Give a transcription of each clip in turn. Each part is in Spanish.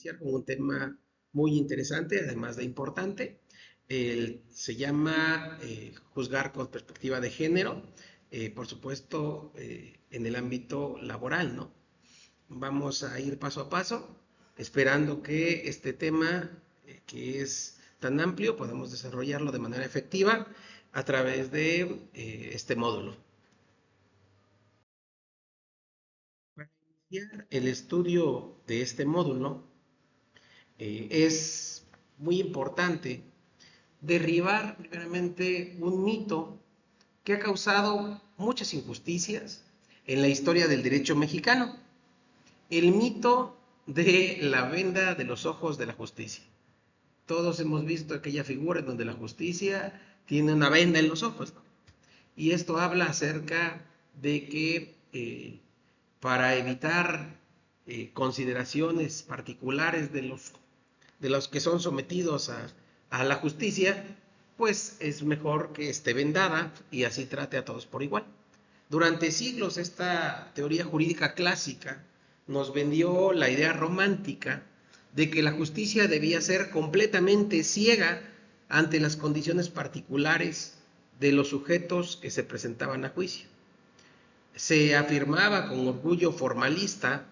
iniciar con un tema muy interesante, además de importante. Se llama juzgar con perspectiva de género, por supuesto, en el ámbito laboral, ¿no? Vamos a ir paso a paso, esperando que este tema, que es tan amplio, podamos desarrollarlo de manera efectiva a través de este módulo. Para iniciar el estudio de este módulo, es muy importante derribar primeramente un mito que ha causado muchas injusticias en la historia del derecho mexicano, el mito de la venda de los ojos de la justicia. Todos hemos visto aquella figura en donde la justicia tiene una venda en los ojos, ¿no? Y esto habla acerca de que para evitar consideraciones particulares de los que son sometidos a la justicia, pues es mejor que esté vendada y así trate a todos por igual. Durante siglos esta teoría jurídica clásica nos vendió la idea romántica de que la justicia debía ser completamente ciega ante las condiciones particulares de los sujetos que se presentaban a juicio. Se afirmaba con orgullo formalista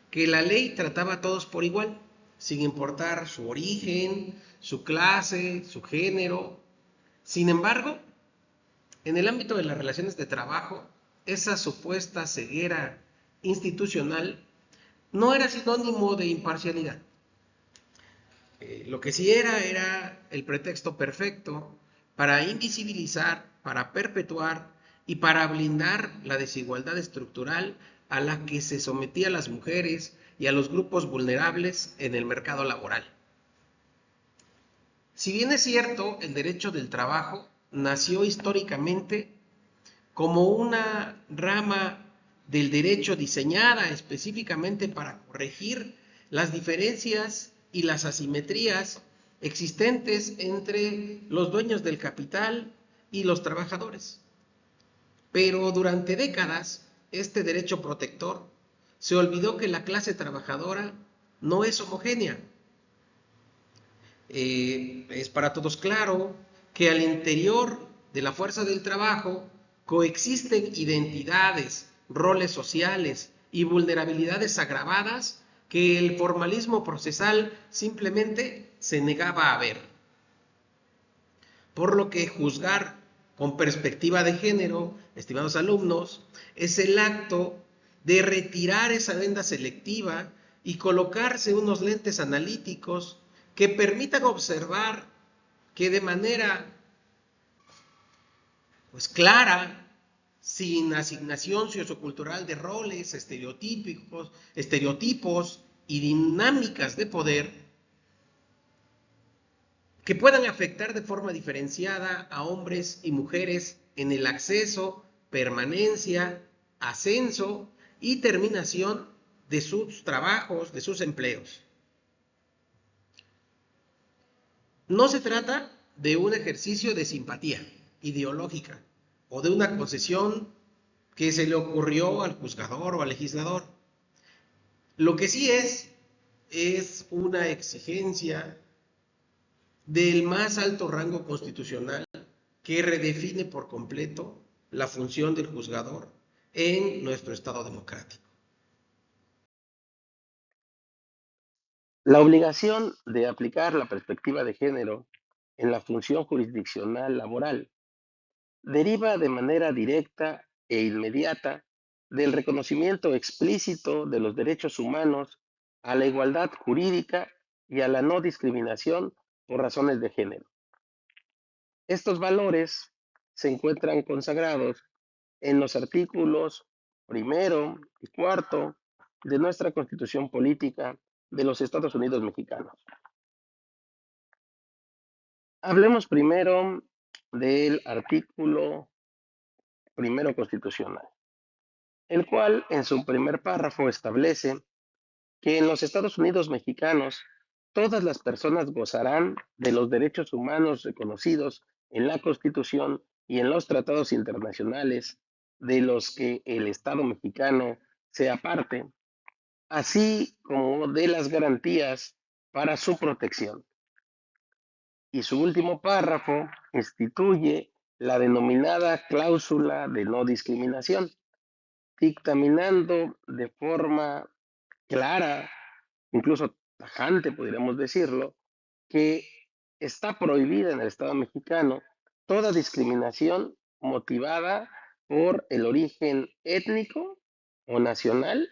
que la ley trataba a todos por igual, sin importar su origen, su clase, su género. Sin embargo, en el ámbito de las relaciones de trabajo, esa supuesta ceguera institucional no era sinónimo de imparcialidad. Lo que sí era el pretexto perfecto para invisibilizar, para perpetuar y para blindar la desigualdad estructural a la que se sometía a las mujeres y a los grupos vulnerables en el mercado laboral. Si bien es cierto, el derecho del trabajo nació históricamente como una rama del derecho diseñada específicamente para corregir las diferencias y las asimetrías existentes entre los dueños del capital y los trabajadores. Pero durante décadas, este derecho protector se olvidó que la clase trabajadora no es homogénea. Es para todos claro que al interior de la fuerza del trabajo coexisten identidades, roles sociales y vulnerabilidades agravadas que el formalismo procesal simplemente se negaba a ver. Por lo que juzgar con perspectiva de género, estimados alumnos, es el acto de retirar esa venda selectiva y colocarse unos lentes analíticos que permitan observar que de manera pues clara, sin asignación sociocultural de roles, estereotipos y dinámicas de poder que puedan afectar de forma diferenciada a hombres y mujeres en el acceso, permanencia, ascenso y terminación de sus trabajos, de sus empleos. No se trata de un ejercicio de simpatía ideológica o de una concesión que se le ocurrió al juzgador o al legislador. Lo que sí es una exigencia del más alto rango constitucional que redefine por completo la función del juzgador en nuestro Estado democrático. La obligación de aplicar la perspectiva de género en la función jurisdiccional laboral deriva de manera directa e inmediata del reconocimiento explícito de los derechos humanos a la igualdad jurídica y a la no discriminación por razones de género. Estos valores se encuentran consagrados en los artículos primero y cuarto de nuestra Constitución Política de los Estados Unidos Mexicanos. Hablemos primero del artículo primero constitucional, el cual en su primer párrafo establece que en los Estados Unidos mexicanos todas las personas gozarán de los derechos humanos reconocidos en la Constitución y en los tratados internacionales de los que el Estado mexicano sea parte, así como de las garantías para su protección. Y su último párrafo instituye la denominada cláusula de no discriminación, dictaminando de forma clara, incluso tajante, podríamos decirlo, que está prohibida en el Estado mexicano toda discriminación motivada por el origen étnico o nacional,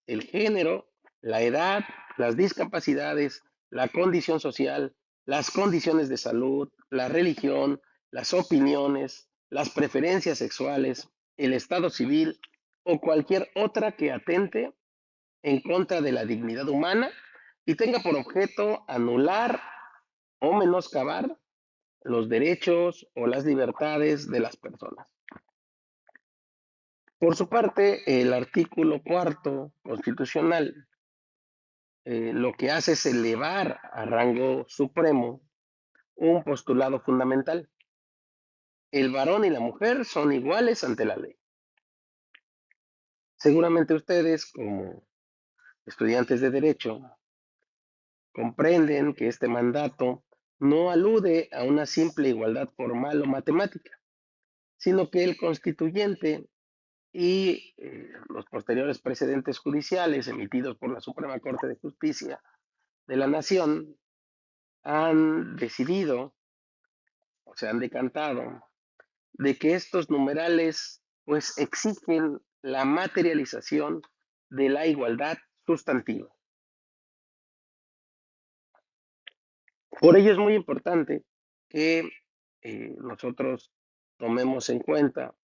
el género, la edad, las discapacidades, la condición social, las condiciones de salud, la religión, las opiniones, las preferencias sexuales, el estado civil o cualquier otra que atente en contra de la dignidad humana y tenga por objeto anular o menoscabar los derechos o las libertades de las personas. Por su parte, el artículo cuarto constitucional lo que hace es elevar a rango supremo un postulado fundamental. El varón y la mujer son iguales ante la ley. Seguramente ustedes, como estudiantes de derecho, comprenden que este mandato no alude a una simple igualdad formal o matemática, sino que el constituyente y los posteriores precedentes judiciales emitidos por la Suprema Corte de Justicia de la Nación han decidido o se han decantado de que estos numerales pues exigen la materialización de la igualdad sustantiva. Por ello es muy importante que nosotros tomemos en cuenta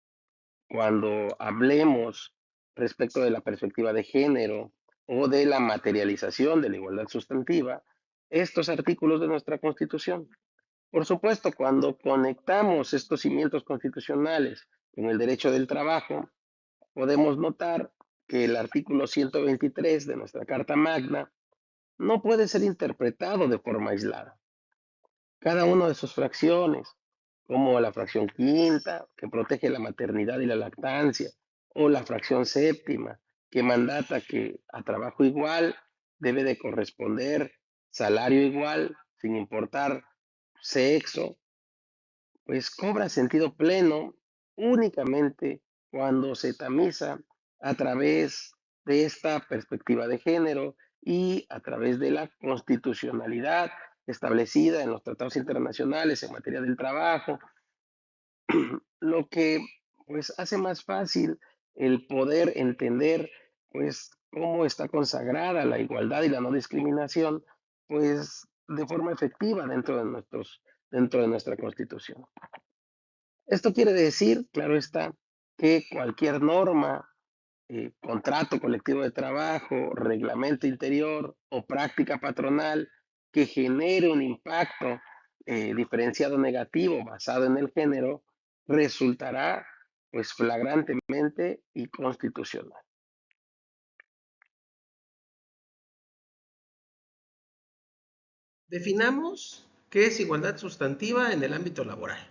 cuando hablemos respecto de la perspectiva de género o de la materialización de la igualdad sustantiva, estos artículos de nuestra Constitución. Por supuesto, cuando conectamos estos cimientos constitucionales con el derecho del trabajo, podemos notar que el artículo 123 de nuestra Carta Magna no puede ser interpretado de forma aislada. Cada una de sus fracciones, como la fracción quinta, que protege la maternidad y la lactancia, o la fracción séptima, que mandata que a trabajo igual debe de corresponder salario igual, sin importar sexo, pues cobra sentido pleno únicamente cuando se tamiza a través de esta perspectiva de género y a través de la constitucionalidad establecida en los tratados internacionales en materia del trabajo, lo que pues hace más fácil el poder entender pues cómo está consagrada la igualdad y la no discriminación pues de forma efectiva dentro de nuestra Constitución. Esto quiere decir, claro está, que cualquier norma, contrato colectivo de trabajo, reglamento interior o práctica patronal que genere un impacto diferenciado negativo basado en el género resultará pues flagrantemente inconstitucional. Definamos qué es igualdad sustantiva en el ámbito laboral.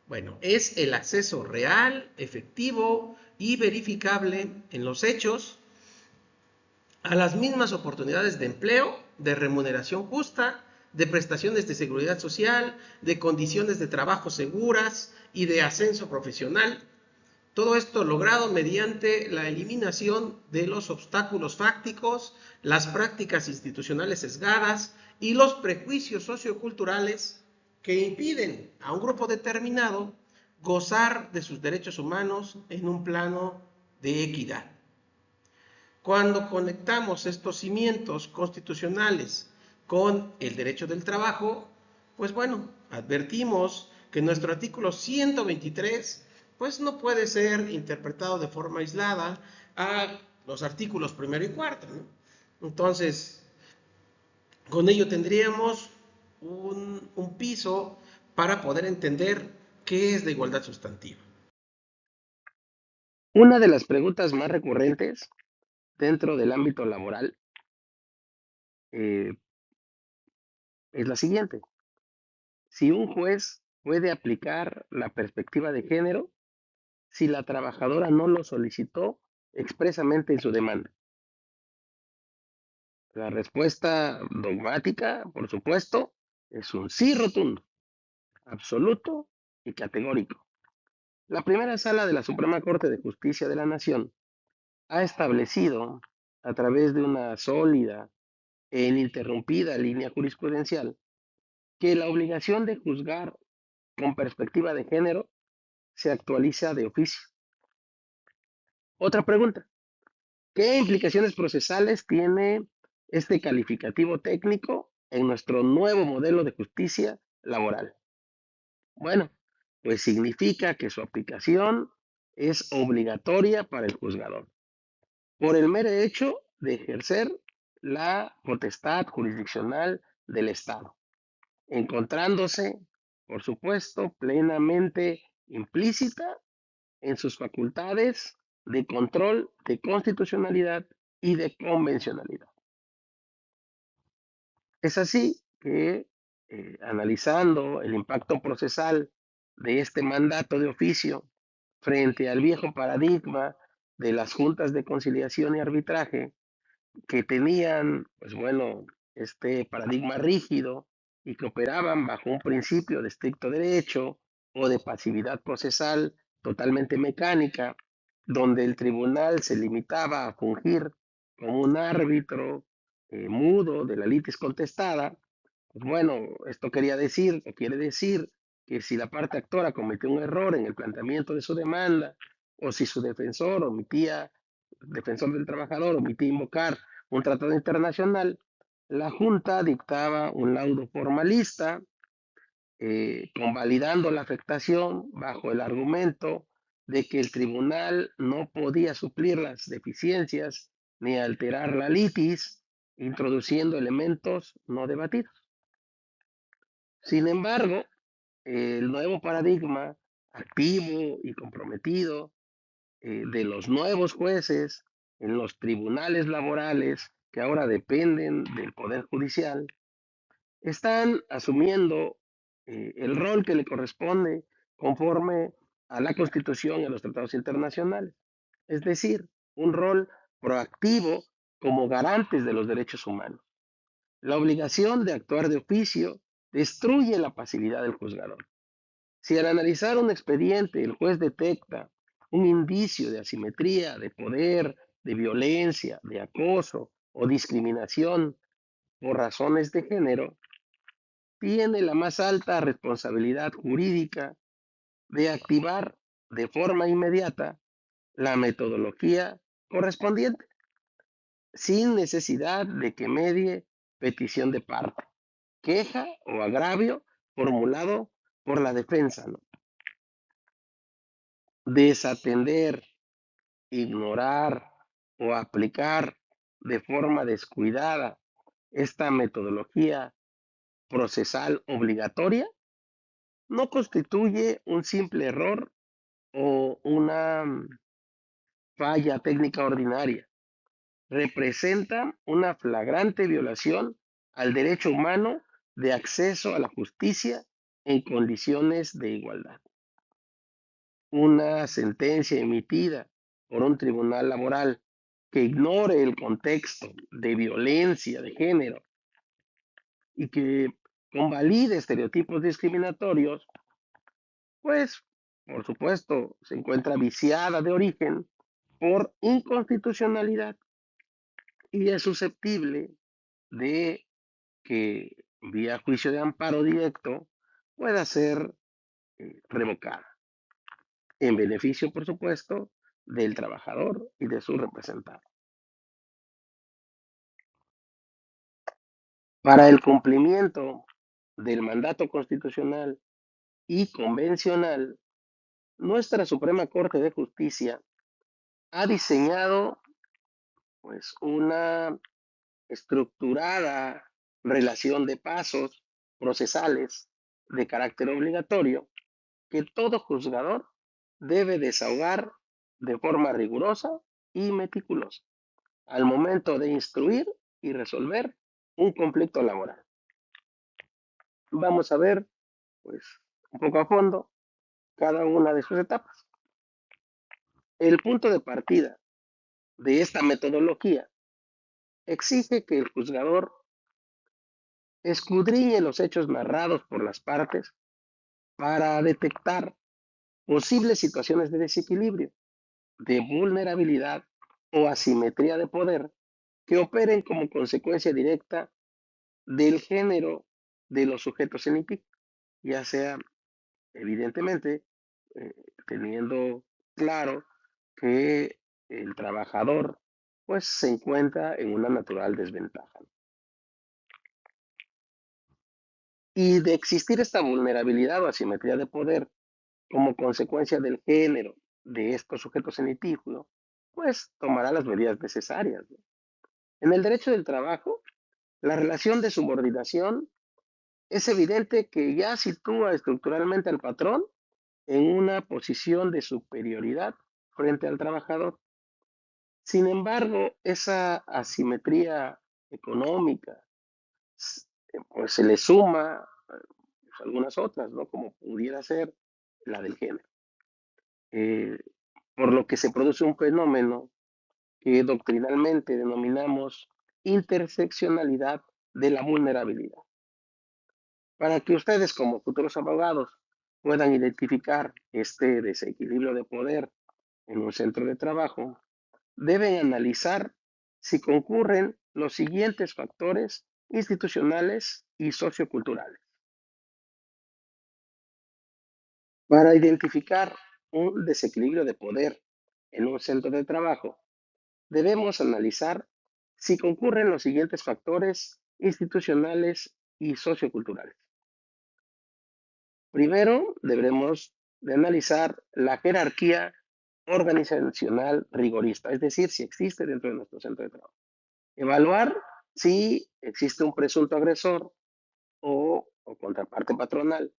Bueno, es el acceso real, efectivo y verificable en los hechos a las mismas oportunidades de empleo, de remuneración justa, de prestaciones de seguridad social, de condiciones de trabajo seguras y de ascenso profesional. Todo esto logrado mediante la eliminación de los obstáculos fácticos, las prácticas institucionales sesgadas y los prejuicios socioculturales que impiden a un grupo determinado gozar de sus derechos humanos en un plano de equidad. Cuando conectamos estos cimientos constitucionales con el derecho del trabajo, pues bueno, advertimos que nuestro artículo 123 pues no puede ser interpretado de forma aislada a los artículos primero y cuarto, ¿no? Entonces, con ello tendríamos un piso para poder entender qué es la igualdad sustantiva. Una de las preguntas más recurrentes dentro del ámbito laboral eh, es la siguiente. Si un juez puede aplicar la perspectiva de género si la trabajadora no lo solicitó expresamente en su demanda. La respuesta dogmática, por supuesto, es un sí rotundo, absoluto y categórico. La primera sala de la Suprema Corte de Justicia de la Nación ha establecido, a través de una sólida e ininterrumpida línea jurisprudencial, que la obligación de juzgar con perspectiva de género se actualiza de oficio. Otra pregunta: ¿qué implicaciones procesales tiene este calificativo técnico en nuestro nuevo modelo de justicia laboral? Bueno, pues significa que su aplicación es obligatoria para el juzgador, por el mero hecho de ejercer la potestad jurisdiccional del Estado, encontrándose, por supuesto, plenamente implícita en sus facultades de control de constitucionalidad y de convencionalidad. Es así que, analizando el impacto procesal de este mandato de oficio frente al viejo paradigma de las juntas de conciliación y arbitraje, que tenían, pues bueno, este paradigma rígido y que operaban bajo un principio de estricto derecho o de pasividad procesal totalmente mecánica, donde el tribunal se limitaba a fungir como un árbitro mudo de la litis contestada. Pues bueno, esto quería decir, o quiere decir, que si la parte actora cometió un error en el planteamiento de su demanda, o si su defensor del trabajador, omitía invocar un tratado internacional, la Junta dictaba un laudo formalista, convalidando la afectación bajo el argumento de que el tribunal no podía suplir las deficiencias ni alterar la litis, introduciendo elementos no debatidos. Sin embargo, el nuevo paradigma activo y comprometido de los nuevos jueces en los tribunales laborales que ahora dependen del Poder Judicial, están asumiendo el rol que le corresponde conforme a la Constitución y a los tratados internacionales, es decir, un rol proactivo como garantes de los derechos humanos. La obligación de actuar de oficio destruye la pasividad del juzgador. Si al analizar un expediente el juez detecta un indicio de asimetría, de poder, de violencia, de acoso o discriminación por razones de género, tiene la más alta responsabilidad jurídica de activar de forma inmediata la metodología correspondiente, sin necesidad de que medie petición de parte, queja o agravio formulado por la defensa, ¿no? Desatender, ignorar o aplicar de forma descuidada esta metodología procesal obligatoria no constituye un simple error o una falla técnica ordinaria. Representa una flagrante violación al derecho humano de acceso a la justicia en condiciones de igualdad. Una sentencia emitida por un tribunal laboral que ignore el contexto de violencia de género y que convalide estereotipos discriminatorios, pues, por supuesto, se encuentra viciada de origen por inconstitucionalidad y es susceptible de que, vía juicio de amparo directo, pueda ser revocada, en beneficio, por supuesto, del trabajador y de su representante. Para el cumplimiento del mandato constitucional y convencional, nuestra Suprema Corte de Justicia ha diseñado, pues, una estructurada relación de pasos procesales de carácter obligatorio que todo juzgador debe desahogar de forma rigurosa y meticulosa al momento de instruir y resolver un conflicto laboral. Vamos a ver, pues, un poco a fondo cada una de sus etapas. El punto de partida de esta metodología exige que el juzgador escudriñe los hechos narrados por las partes para detectar posibles situaciones de desequilibrio, de vulnerabilidad o asimetría de poder que operen como consecuencia directa del género de los sujetos en litigio, ya sea evidentemente eh, teniendo claro que el trabajador pues se encuentra en una natural desventaja. Y de existir esta vulnerabilidad o asimetría de poder como consecuencia del género de estos sujetos en litigio, pues tomará las medidas necesarias, ¿no? En el derecho del trabajo, la relación de subordinación es evidente que ya sitúa estructuralmente al patrón en una posición de superioridad frente al trabajador. Sin embargo, esa asimetría económica, pues se le suma pues, algunas otras, ¿no? Como pudiera ser la del género. Eh, por lo que se produce un fenómeno que doctrinalmente denominamos interseccionalidad de la vulnerabilidad. Para que ustedes como futuros abogados puedan identificar este desequilibrio de poder en un centro de trabajo, deben analizar si concurren los siguientes factores institucionales y socioculturales. Para identificar un desequilibrio de poder en un centro de trabajo, debemos analizar si concurren los siguientes factores institucionales y socioculturales. Primero, deberemos de analizar la jerarquía organizacional rigorista, es decir, si existe dentro de nuestro centro de trabajo. Evaluar si existe un presunto agresor o contraparte patronal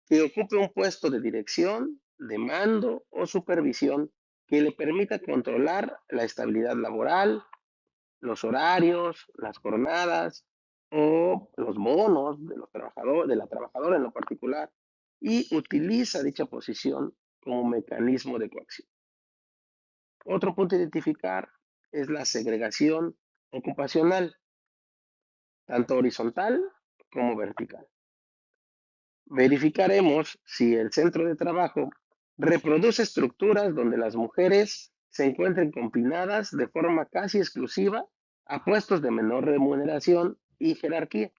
que ocupe un puesto de dirección, de mando o supervisión que le permita controlar la estabilidad laboral, los horarios, las jornadas o los bonos de los trabajadores, de la trabajadora en lo particular, y utiliza dicha posición como mecanismo de coacción. Otro punto a identificar es la segregación ocupacional, tanto horizontal como vertical. Verificaremos si el centro de trabajo reproduce estructuras donde las mujeres se encuentren confinadas de forma casi exclusiva a puestos de menor remuneración y jerarquía,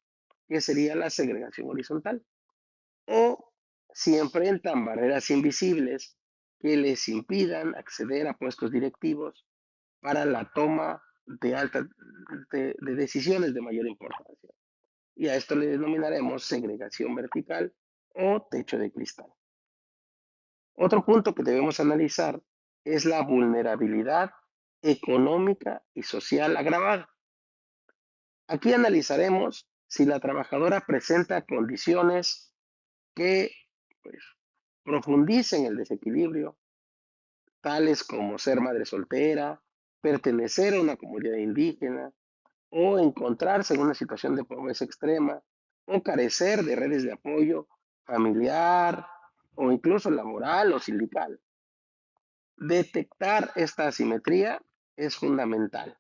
que sería la segregación horizontal, o si enfrentan barreras invisibles que les impidan acceder a puestos directivos para la toma de decisiones de mayor importancia. Y a esto le denominaremos segregación vertical o techo de cristal. Otro punto que debemos analizar es la vulnerabilidad económica y social agravada. Aquí analizaremos si la trabajadora presenta condiciones que pues, profundicen el desequilibrio, tales como ser madre soltera, pertenecer a una comunidad indígena o encontrarse en una situación de pobreza extrema o carecer de redes de apoyo familiar o incluso laboral o sindical. Detectar esta asimetría es fundamental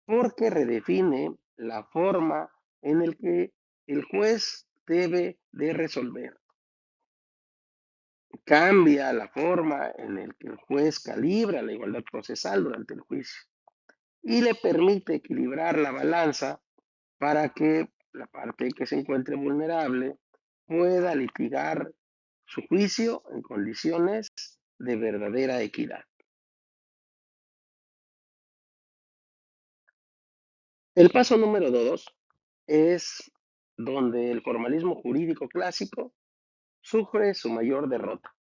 porque redefine la forma en la que el juez debe de resolver. Cambia la forma en la que el juez calibra la igualdad procesal durante el juicio y le permite equilibrar la balanza para que la parte que se encuentre vulnerable pueda litigar su juicio en condiciones de verdadera equidad. El paso número 2 es donde el formalismo jurídico clásico sufre su mayor derrota.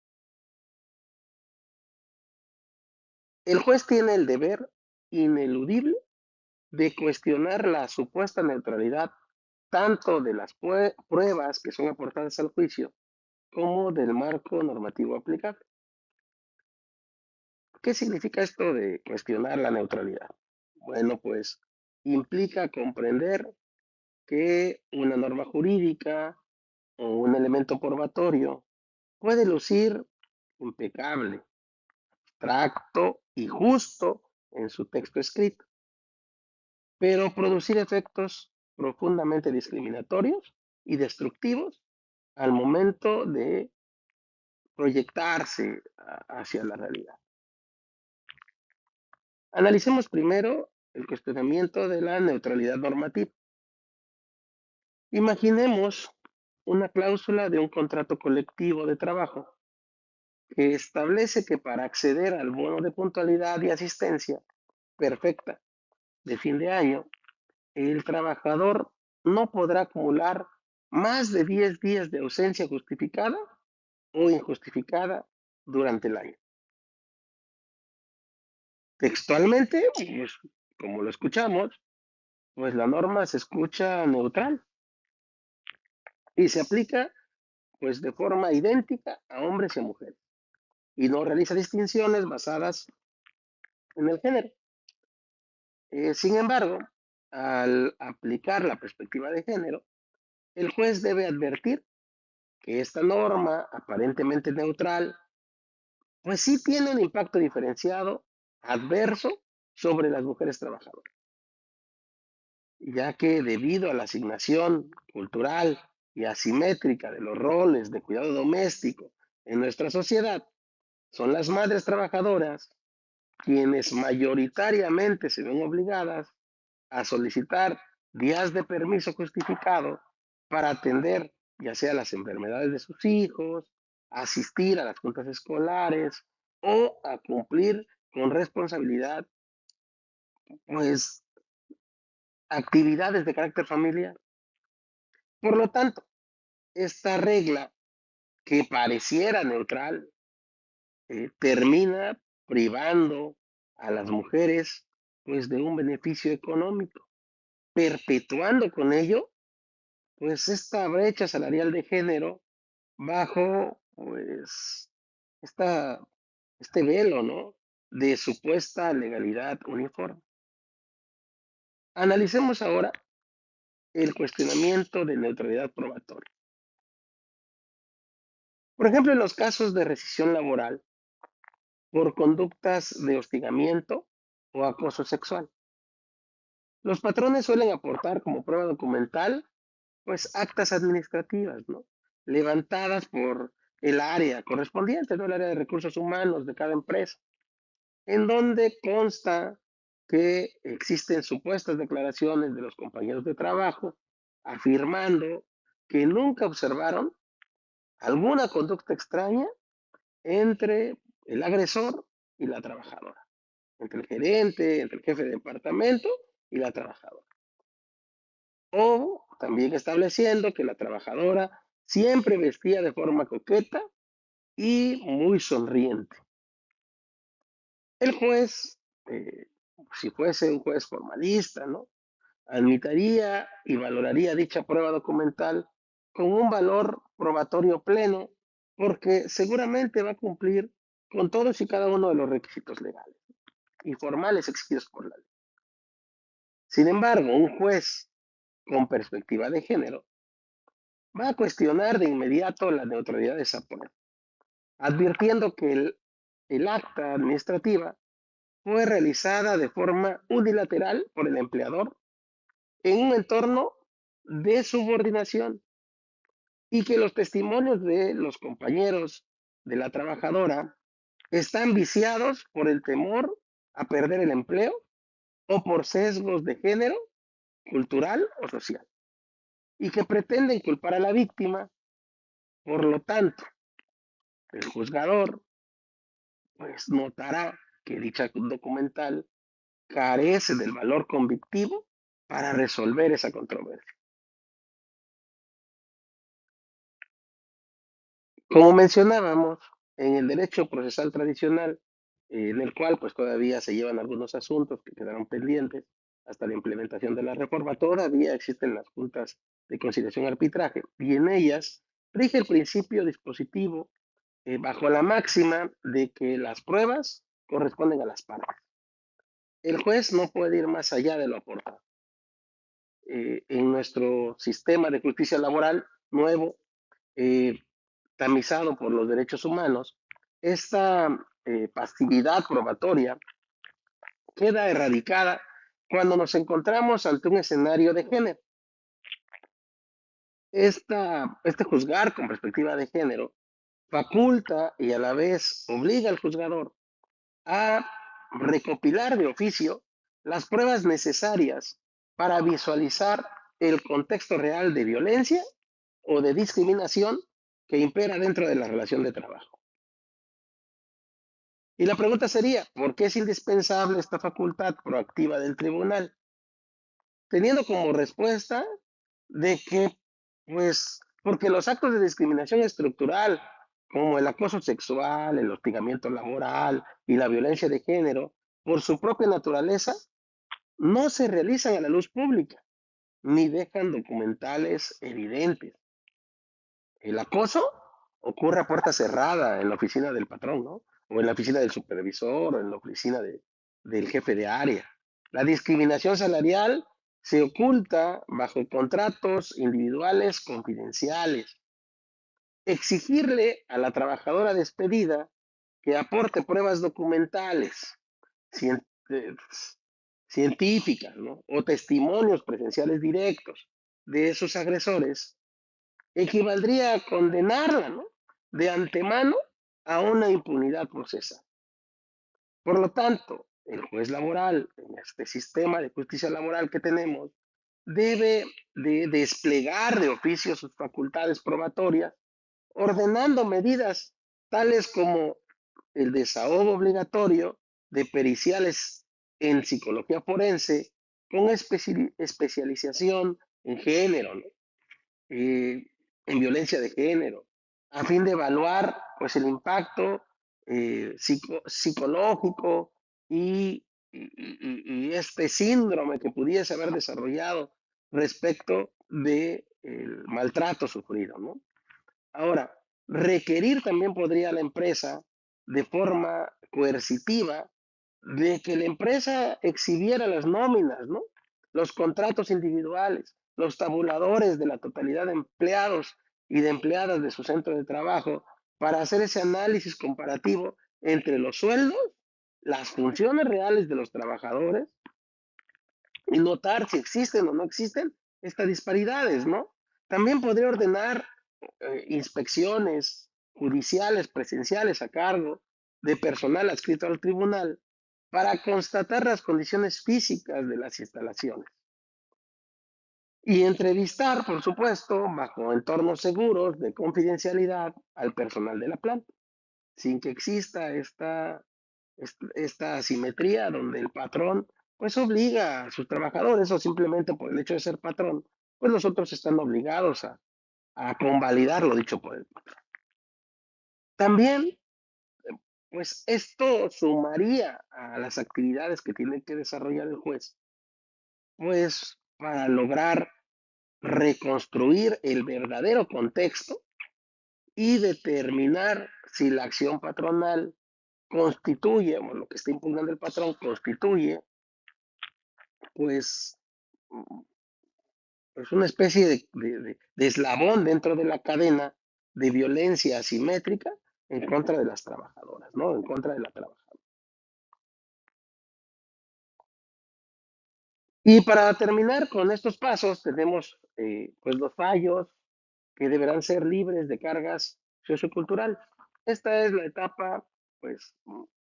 El juez tiene el deber ineludible de cuestionar la supuesta neutralidad tanto de las pruebas que son aportadas al juicio como del marco normativo aplicable. ¿Qué significa esto de cuestionar la neutralidad? Bueno, pues implica comprender que una norma jurídica o un elemento probatorio puede lucir impecable, abstracto y justo en su texto escrito, pero producir efectos profundamente discriminatorios y destructivos al momento de proyectarse hacia la realidad. Analicemos primero el cuestionamiento de la neutralidad normativa. Imaginemos una cláusula de un contrato colectivo de trabajo que establece que para acceder al bono de puntualidad y asistencia perfecta de fin de año, el trabajador no podrá acumular más de 10 días de ausencia justificada o injustificada durante el año. Textualmente, pues, como lo escuchamos, pues la norma se escucha neutral y se aplica pues de forma idéntica a hombres y a mujeres y no realiza distinciones basadas en el género. Sin embargo, al aplicar la perspectiva de género, el juez debe advertir que esta norma, aparentemente neutral, pues sí tiene un impacto diferenciado, adverso, sobre las mujeres trabajadoras, ya que debido a la asignación cultural y asimétrica de los roles de cuidado doméstico en nuestra sociedad, son las madres trabajadoras quienes mayoritariamente se ven obligadas a solicitar días de permiso justificado para atender ya sea las enfermedades de sus hijos, asistir a las juntas escolares o a cumplir con responsabilidad, pues, actividades de carácter familiar. Por lo tanto, esta regla que pareciera neutral termina privando a las mujeres pues de un beneficio económico, perpetuando con ello pues esta brecha salarial de género bajo pues esta, este velo, ¿no? De supuesta legalidad uniforme. Analicemos ahora el cuestionamiento de neutralidad probatoria. Por ejemplo, en los casos de rescisión laboral por conductas de hostigamiento o acoso sexual, los patrones suelen aportar como prueba documental pues actas administrativas, ¿no? Levantadas por el área correspondiente, ¿no? El área de recursos humanos de cada empresa, en donde consta que existen supuestas declaraciones de los compañeros de trabajo afirmando que nunca observaron alguna conducta extraña entre el agresor y la trabajadora, entre el gerente, entre el jefe de departamento y la trabajadora. O también estableciendo que la trabajadora siempre vestía de forma coqueta y muy sonriente. El juez, si fuese un juez formalista, ¿no? Admitiría y valoraría dicha prueba documental con un valor probatorio pleno, porque seguramente va a cumplir con todos y cada uno de los requisitos legales y formales exigidos por la ley. Sin embargo, un juez con perspectiva de género va a cuestionar de inmediato la neutralidad de esa prueba, advirtiendo que el acta administrativa fue realizada de forma unilateral por el empleador en un entorno de subordinación y que los testimonios de los compañeros de la trabajadora están viciados por el temor a perder el empleo o por sesgos de género, cultural o social, y que pretenden culpar a la víctima. Por lo tanto, el juzgador pues notará que dicha documental carece del valor convictivo para resolver esa controversia. Como mencionábamos, en el derecho procesal tradicional, en el cual pues todavía se llevan algunos asuntos que quedaron pendientes hasta la implementación de la reforma, todavía existen las juntas de conciliación y arbitraje y en ellas rige el principio dispositivo bajo la máxima de que las pruebas corresponden a las partes. El juez no puede ir más allá de lo aportado. En nuestro sistema de justicia laboral nuevo, eh, tamizado por los derechos humanos, esta pasividad probatoria queda erradicada cuando nos encontramos ante un escenario de género. Este juzgar con perspectiva de género faculta y a la vez obliga al juzgador a recopilar de oficio las pruebas necesarias para visualizar el contexto real de violencia o de discriminación que impera dentro de la relación de trabajo. Y la pregunta sería, ¿por qué es indispensable esta facultad proactiva del tribunal? Teniendo como respuesta de que, pues, porque los actos de discriminación estructural, como el acoso sexual, el hostigamiento laboral y la violencia de género, por su propia naturaleza, no se realizan a la luz pública, ni dejan documentales evidentes. El acoso ocurre a puerta cerrada en la oficina del patrón, ¿no? O en la oficina del supervisor, o en la oficina del jefe de área. La discriminación salarial se oculta bajo contratos individuales confidenciales. Exigirle a la trabajadora despedida que aporte pruebas documentales, cien- eh, científicas, ¿no? O testimonios presenciales directos de esos agresores equivaldría a condenarla, ¿no? De antemano a una impunidad procesal. Por lo tanto, el juez laboral, en este sistema de justicia laboral que tenemos, debe de desplegar de oficio sus facultades probatorias, ordenando medidas tales como el desahogo obligatorio de periciales en psicología forense con especialización en género, ¿no? eh, en violencia de género, a fin de evaluar pues, el impacto psicológico y este síndrome que pudiese haber desarrollado respecto del maltrato sufrido, ¿no? Ahora, requerir también podría la empresa de forma coercitiva de que la empresa exhibiera las nóminas, ¿no? Los contratos individuales, los tabuladores de la totalidad de empleados y de empleadas de su centro de trabajo para hacer ese análisis comparativo entre los sueldos, las funciones reales de los trabajadores y notar si existen o no existen estas disparidades, ¿no? También podría ordenar inspecciones judiciales presenciales a cargo de personal adscrito al tribunal para constatar las condiciones físicas de las instalaciones y entrevistar, por supuesto, bajo entornos seguros de confidencialidad al personal de la planta, sin que exista esta asimetría donde el patrón pues obliga a sus trabajadores o simplemente por el hecho de ser patrón, pues los otros están obligados a convalidar lo dicho por él. También, pues esto sumaría a las actividades que tiene que desarrollar el juez, pues para lograr reconstruir el verdadero contexto y determinar si la acción patronal constituye, o lo que está impugnando el patrón constituye, pues, pues una especie de eslabón dentro de la cadena de violencia asimétrica en contra de las trabajadoras, ¿no? En contra de la trabajadora. Y para terminar con estos pasos, tenemos pues los fallos que deberán ser libres de cargas socioculturales. Esta es la etapa pues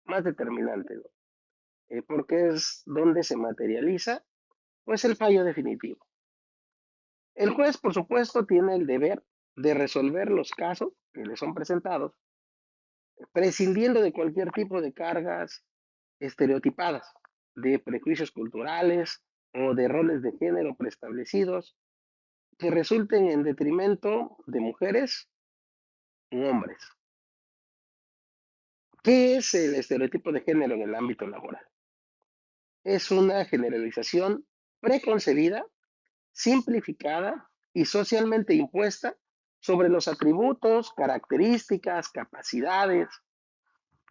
más determinante, ¿no? Porque es donde se materializa pues el fallo definitivo. El juez, por supuesto, tiene el deber de resolver los casos que le son presentados, prescindiendo de cualquier tipo de cargas estereotipadas, de prejuicios culturales o de roles de género preestablecidos que resulten en detrimento de mujeres u hombres. ¿Qué es el estereotipo de género en el ámbito laboral? Es una generalización preconcebida, simplificada y socialmente impuesta sobre los atributos, características, capacidades,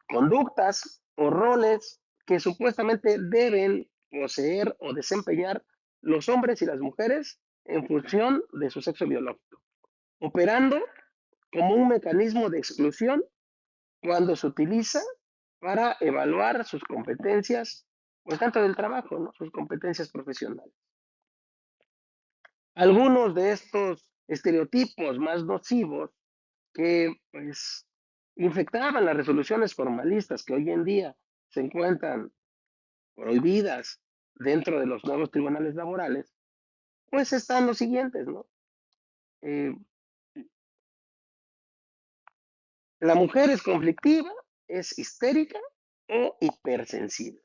conductas o roles que supuestamente deben poseer o desempeñar los hombres y las mujeres en función de su sexo biológico, operando como un mecanismo de exclusión cuando se utiliza para evaluar sus competencias pues tanto del trabajo, ¿no? Sus competencias profesionales. Algunos de estos estereotipos más nocivos que pues infectaban las resoluciones formalistas que hoy en día se encuentran prohibidas dentro de los nuevos tribunales laborales, pues están los siguientes, ¿no? Eh, la mujer es conflictiva, es histérica o hipersensible.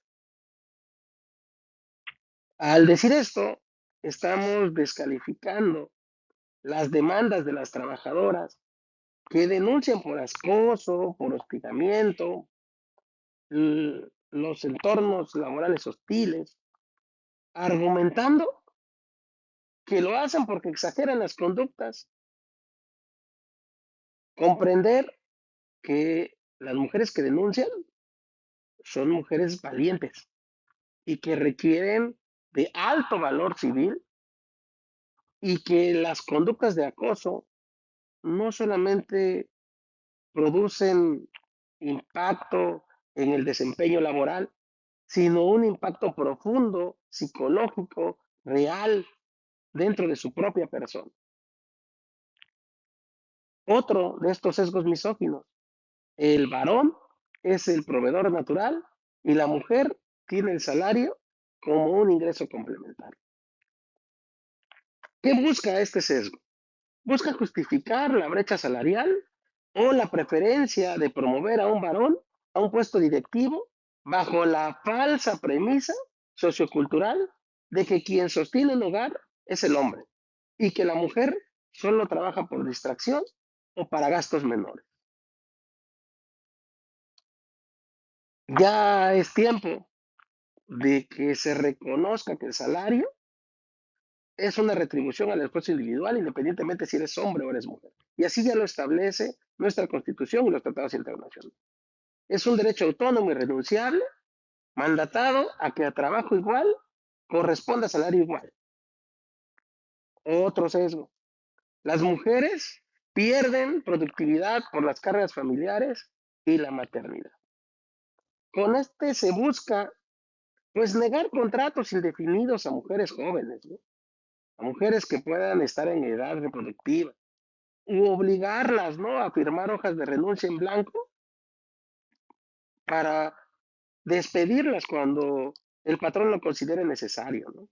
Al decir esto, estamos descalificando las demandas de las trabajadoras que denuncian por acoso, por hostigamiento, los entornos laborales hostiles, argumentando que lo hacen porque exageran las conductas. Comprender que las mujeres que denuncian son mujeres valientes y que requieren de alto valor civil y que las conductas de acoso no solamente producen impacto en el desempeño laboral, sino un impacto profundo, psicológico, real, dentro de su propia persona. Otro de estos sesgos misóginos: el varón es el proveedor natural y la mujer tiene el salario como un ingreso complementario. ¿Qué busca este sesgo? Busca justificar la brecha salarial o la preferencia de promover a un varón a un puesto directivo bajo la falsa premisa sociocultural de que quien sostiene el hogar es el hombre y que la mujer solo trabaja por distracción o para gastos menores. Ya es tiempo de que se reconozca que el salario es una retribución al esfuerzo individual, independientemente si eres hombre o eres mujer. Y así ya lo establece nuestra Constitución y los tratados internacionales. Es un derecho autónomo y renunciable, mandatado a que a trabajo igual corresponda salario igual. Otro sesgo: las mujeres pierden productividad por las cargas familiares y la maternidad. Con este se busca pues negar contratos indefinidos a mujeres jóvenes, ¿no? A mujeres que puedan estar en edad reproductiva, u obligarlas, ¿no?, a firmar hojas de renuncia en blanco para despedirlas cuando el patrón lo considere necesario, ¿no?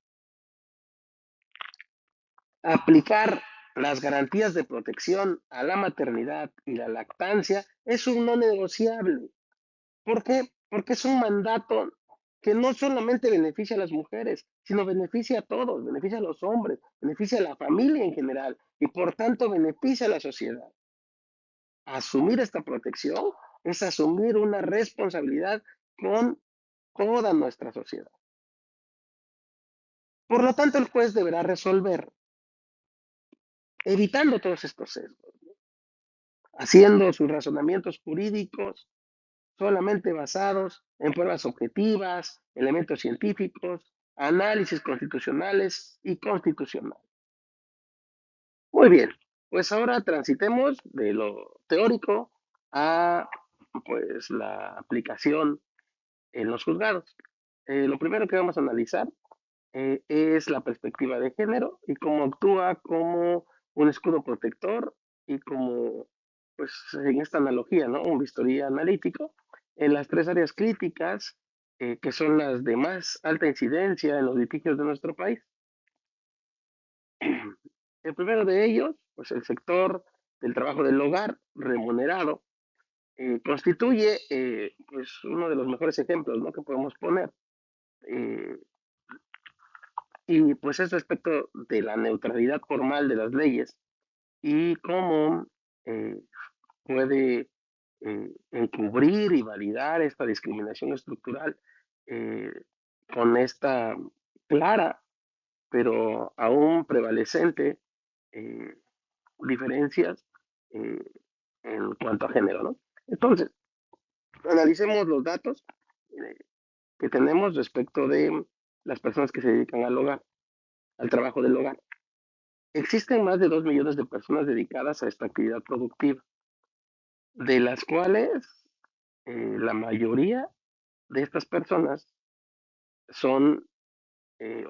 Aplicar las garantías de protección a la maternidad y la lactancia es un no negociable. ¿Por qué? Porque es un mandato que no solamente beneficia a las mujeres, sino beneficia a todos, beneficia a los hombres, beneficia a la familia en general y por tanto beneficia a la sociedad. Asumir esta protección es asumir una responsabilidad con toda nuestra sociedad. Por lo tanto, el juez deberá resolver evitando todos estos sesgos, haciendo sus razonamientos jurídicos solamente basados en pruebas objetivas, elementos científicos, análisis constitucionales y constitucional. Muy bien, pues ahora transitemos de lo teórico a pues la aplicación en los juzgados. Lo primero que vamos a analizar es la perspectiva de género y cómo actúa como un escudo protector y como, pues en esta analogía, ¿no?, un bisturí analítico en las tres áreas críticas que son las de más alta incidencia en los litigios de nuestro país. El primero de ellos, pues el sector del trabajo del hogar remunerado, constituye pues uno de los mejores ejemplos, ¿no?, que podemos poner. Eh, y pues es respecto de la neutralidad formal de las leyes y cómo eh, puede encubrir y validar esta discriminación estructural eh, con esta clara, pero aún prevalecente, eh, diferencias eh, en cuanto a género, ¿no? Entonces, analicemos los datos eh, que tenemos respecto de las personas que se dedican al hogar, al trabajo del hogar. Existen más de 2 millones de personas dedicadas a esta actividad productiva, de las cuales la mayoría de estas personas son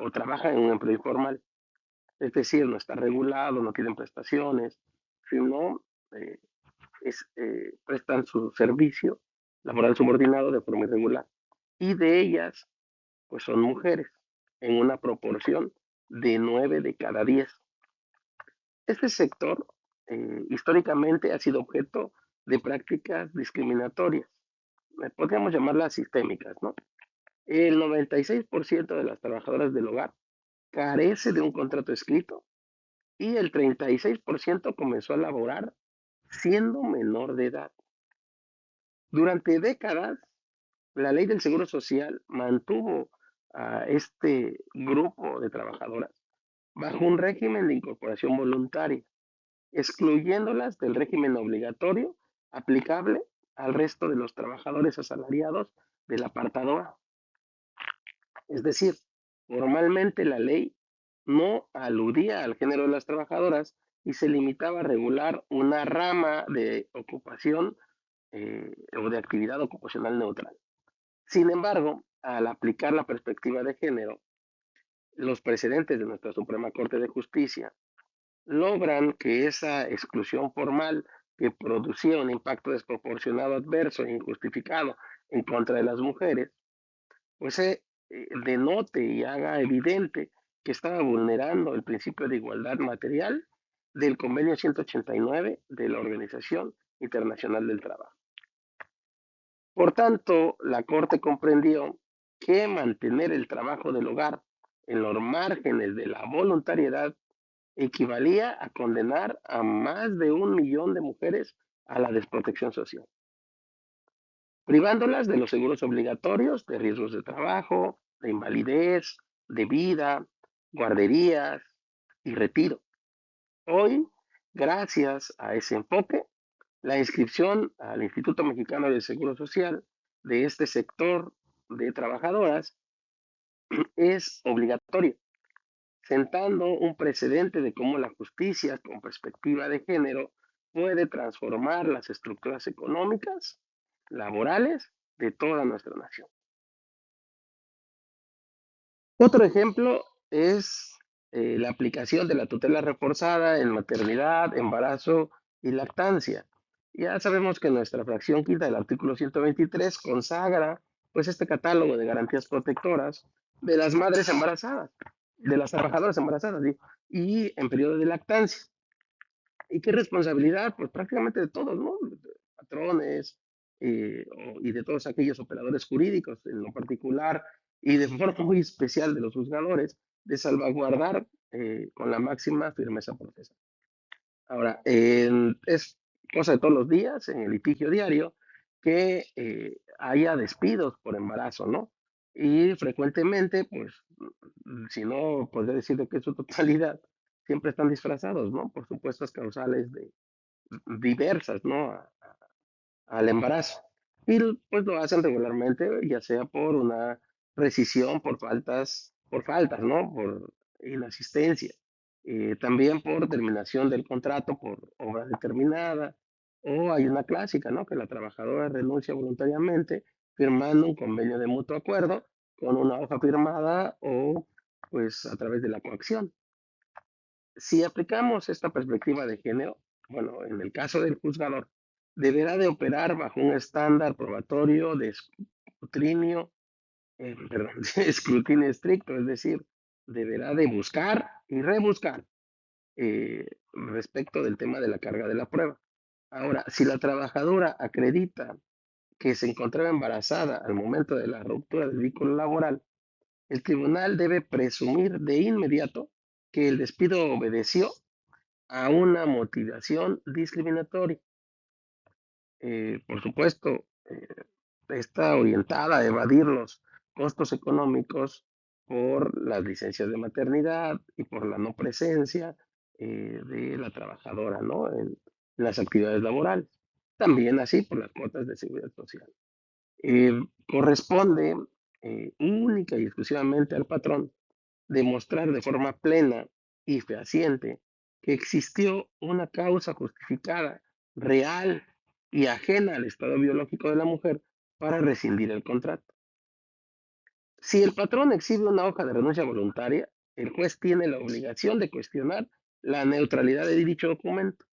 o trabajan en un empleo informal, es decir, no está regulado, no tienen prestaciones, sino eh, prestan su servicio laboral subordinado de forma irregular. Y de ellas, pues son mujeres, en una proporción de 9 de cada 10. Este sector históricamente ha sido objeto de prácticas discriminatorias, podríamos llamarlas sistémicas, ¿no? El 96% de las trabajadoras del hogar carece de un contrato escrito y el 36% comenzó a laborar siendo menor de edad. Durante décadas, la ley del Seguro Social mantuvo a este grupo de trabajadoras bajo un régimen de incorporación voluntaria, excluyéndolas del régimen obligatorio aplicable al resto de los trabajadores asalariados del apartado A. Es decir, formalmente la ley no aludía al género de las trabajadoras y se limitaba a regular una rama de ocupación o de actividad ocupacional neutral. Sin embargo, al aplicar la perspectiva de género, los precedentes de nuestra Suprema Corte de Justicia logran que esa exclusión formal que producía un impacto desproporcionado, adverso e injustificado en contra de las mujeres, pues se denote y haga evidente que estaba vulnerando el principio de igualdad material del convenio 189 de la Organización Internacional del Trabajo. Por tanto, la Corte comprendió que mantener el trabajo del hogar en los márgenes de la voluntariedad equivalía a condenar a más de 1 millón de mujeres a la desprotección social, privándolas de los seguros obligatorios, de riesgos de trabajo, de invalidez, de vida, guarderías y retiro. Hoy, gracias a ese enfoque, la inscripción al Instituto Mexicano del Seguro Social de este sector de trabajadoras es obligatoria, sentando un precedente de cómo la justicia con perspectiva de género puede transformar las estructuras económicas, laborales de toda nuestra nación. Otro ejemplo es la aplicación de la tutela reforzada en maternidad, embarazo y lactancia. Ya sabemos que nuestra fracción quinta del artículo 123 consagra pues este catálogo de garantías protectoras de las madres embarazadas, de las trabajadoras embarazadas, digo, y en periodo de lactancia. ¿Y qué responsabilidad? Pues prácticamente de todos, ¿no? De patrones y de todos aquellos operadores jurídicos en lo particular y de forma muy especial de los juzgadores de salvaguardar con la máxima firmeza procesal. Ahora, es cosa de todos los días en el litigio diario que haya despidos por embarazo, ¿no? Y frecuentemente, pues, si no podría decir de que es su totalidad, siempre están disfrazados, ¿no? Por supuestas causales diversas, ¿no? Al embarazo. Y pues lo hacen regularmente, ya sea por una rescisión, por faltas, ¿no? Por inasistencia. También por terminación del contrato por obra determinada. O hay una clásica, ¿no? Que la trabajadora renuncia voluntariamente firmando un convenio de mutuo acuerdo con una hoja firmada o pues a través de la coacción. Si aplicamos esta perspectiva de género, bueno, en el caso del juzgador, deberá de operar bajo un estándar probatorio de escrutinio, perdón, de escrutinio estricto, es decir, deberá de buscar y rebuscar respecto del tema de la carga de la prueba. Ahora, si la trabajadora acredita que se encontraba embarazada al momento de la ruptura del vínculo laboral, el tribunal debe presumir de inmediato que el despido obedeció a una motivación discriminatoria. Por supuesto, está orientada a evadir los costos económicos por las licencias de maternidad y por la no presencia de la trabajadora, ¿no? En las actividades laborales. También así por las cuotas de seguridad social. Corresponde única y exclusivamente al patrón demostrar de forma plena y fehaciente que existió una causa justificada, real y ajena al estado biológico de la mujer para rescindir el contrato. Si el patrón exhibe una hoja de renuncia voluntaria, el juez tiene la obligación de cuestionar la neutralidad de dicho documento,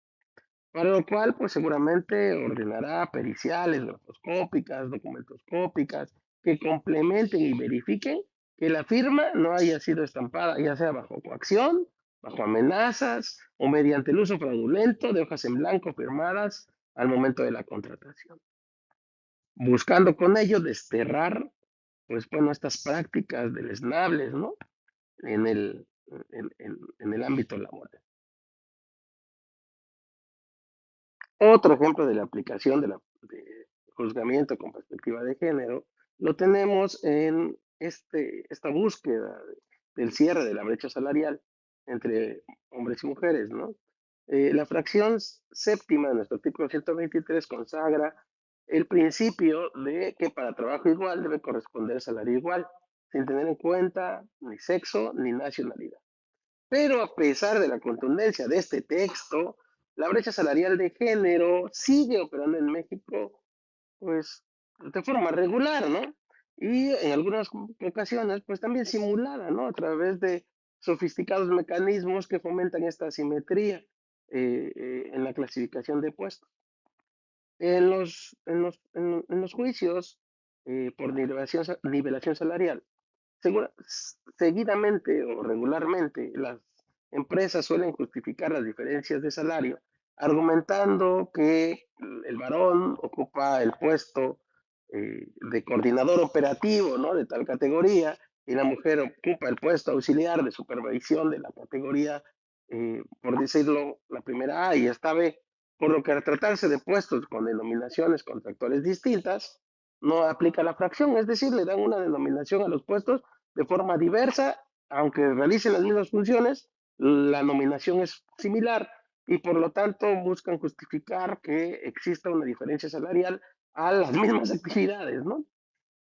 para lo cual pues seguramente ordenará periciales, grafoscópicas, documentoscópicas, que complementen y verifiquen que la firma no haya sido estampada, ya sea bajo coacción, bajo amenazas o mediante el uso fraudulento de hojas en blanco firmadas al momento de la contratación, buscando con ello desterrar, pues bueno, estas prácticas deleznables, ¿no? En en el ámbito laboral. Otro ejemplo de la aplicación de juzgamiento con perspectiva de género lo tenemos en esta búsqueda del cierre de la brecha salarial entre hombres y mujeres, ¿no? La fracción séptima de nuestro artículo 123 consagra el principio de que para trabajo igual debe corresponder salario igual, sin tener en cuenta ni sexo ni nacionalidad. Pero a pesar de la contundencia de este texto, la brecha salarial de género sigue operando en México, pues, de forma regular, ¿no? Y en algunas ocasiones, pues también simulada, ¿no? A través de sofisticados mecanismos que fomentan esta asimetría en la clasificación de puestos. En los juicios por nivelación salarial, seguidamente o regularmente las empresas suelen justificar las diferencias de salario argumentando que el varón ocupa el puesto de coordinador operativo, ¿no? De tal categoría y la mujer ocupa el puesto auxiliar de supervisión de la categoría, por decirlo, la primera A y esta B, por lo que al tratarse de puestos con denominaciones contractuales distintas, no aplica la fracción, es decir, le dan una denominación a los puestos de forma diversa, aunque realicen las mismas funciones, la nominación es similar y por lo tanto buscan justificar que exista una diferencia salarial a las mismas actividades, ¿no?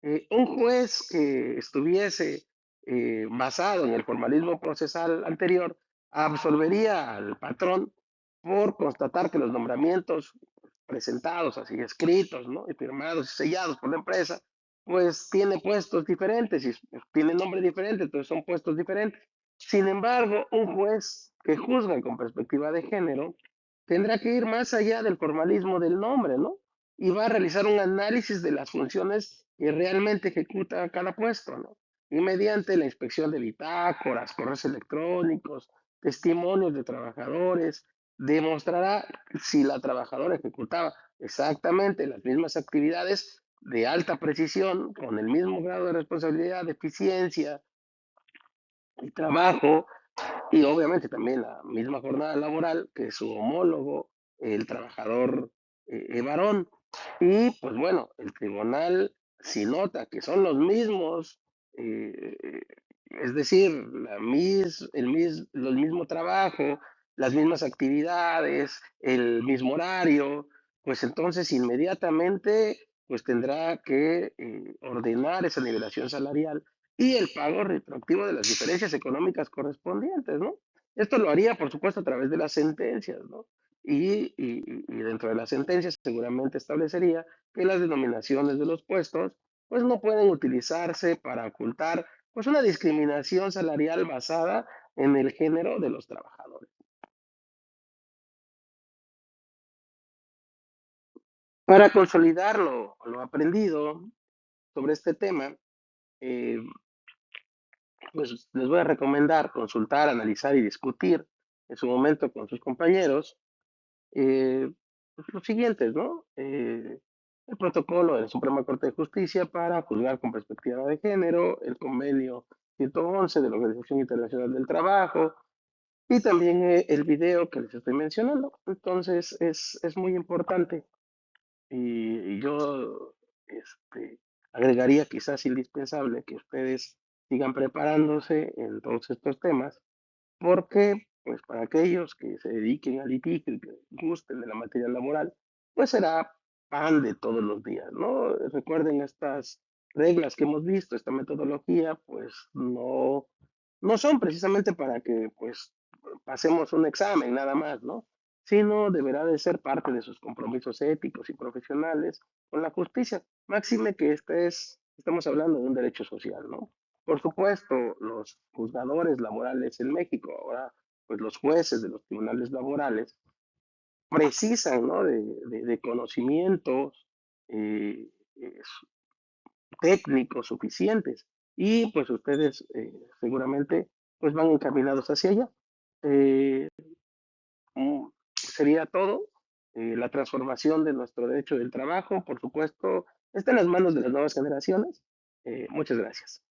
Un juez que estuviese basado en el formalismo procesal anterior absolvería al patrón por constatar que los nombramientos presentados, así escritos, ¿no? Y firmados y sellados por la empresa, pues tiene puestos diferentes y tiene nombre diferente, entonces son puestos diferentes. Sin embargo, un juez que juzga con perspectiva de género tendrá que ir más allá del formalismo del nombre, ¿no? Y va a realizar un análisis de las funciones que realmente ejecuta cada puesto, ¿no? Y mediante la inspección de bitácoras, correos electrónicos, testimonios de trabajadores, demostrará si la trabajadora ejecutaba exactamente las mismas actividades de alta precisión, con el mismo grado de responsabilidad, de eficiencia y trabajo, y obviamente también la misma jornada laboral que su homólogo, el trabajador varón. Y pues bueno, el tribunal, si nota que son los mismos, eh, es decir, el mismo trabajo, las mismas actividades, el mismo horario, pues entonces inmediatamente pues tendrá que ordenar esa nivelación salarial y el pago retroactivo de las diferencias económicas correspondientes, ¿no? Esto lo haría, por supuesto, a través de las sentencias, ¿no? Y dentro de las sentencias seguramente establecería que las denominaciones de los puestos, pues no pueden utilizarse para ocultar, pues una discriminación salarial basada en el género de los trabajadores. Para consolidar lo aprendido sobre este tema, eh, pues les voy a recomendar consultar, analizar y discutir en su momento con sus compañeros pues, los siguientes, ¿no? El protocolo de la Suprema Corte de Justicia para juzgar con perspectiva de género, el convenio 111 de la Organización Internacional del Trabajo y también el video que les estoy mencionando. Entonces es muy importante y yo agregaría quizás indispensable que ustedes sigan preparándose en todos estos temas porque, pues, para aquellos que se dediquen al litigio y que gusten de la materia laboral, pues será pan de todos los días, ¿no? Recuerden estas reglas que hemos visto, esta metodología, pues no son precisamente para que, pues, pasemos un examen nada más, ¿no? Sino deberá de ser parte de sus compromisos éticos y profesionales con la justicia. Máxime que estamos hablando de un derecho social, ¿no? Por supuesto, los juzgadores laborales en México, ahora pues los jueces de los tribunales laborales, precisan, ¿no? De conocimientos eh, eh, técnicos suficientes y pues ustedes seguramente pues van encaminados hacia allá. Eh, Sería todo. La transformación de nuestro derecho del trabajo, por supuesto, está en las manos de las nuevas generaciones. Muchas gracias.